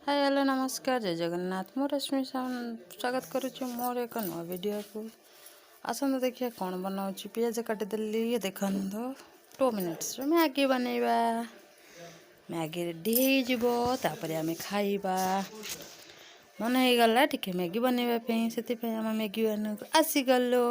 hi hello नमस्कार जय जगन्नाथ मु रश्मि स्वागत करुच्ची मोर एक नुआ वीडियो को आसत देखिए कौन बनाऊँ पियाज काटिदेली देखो 2 मिनिट्स मैगी बनैबा मैगी रेडी होपर आम खाइबा मन हो गला टिके मैगी बनैबा से आम मैगी बन आसीगलो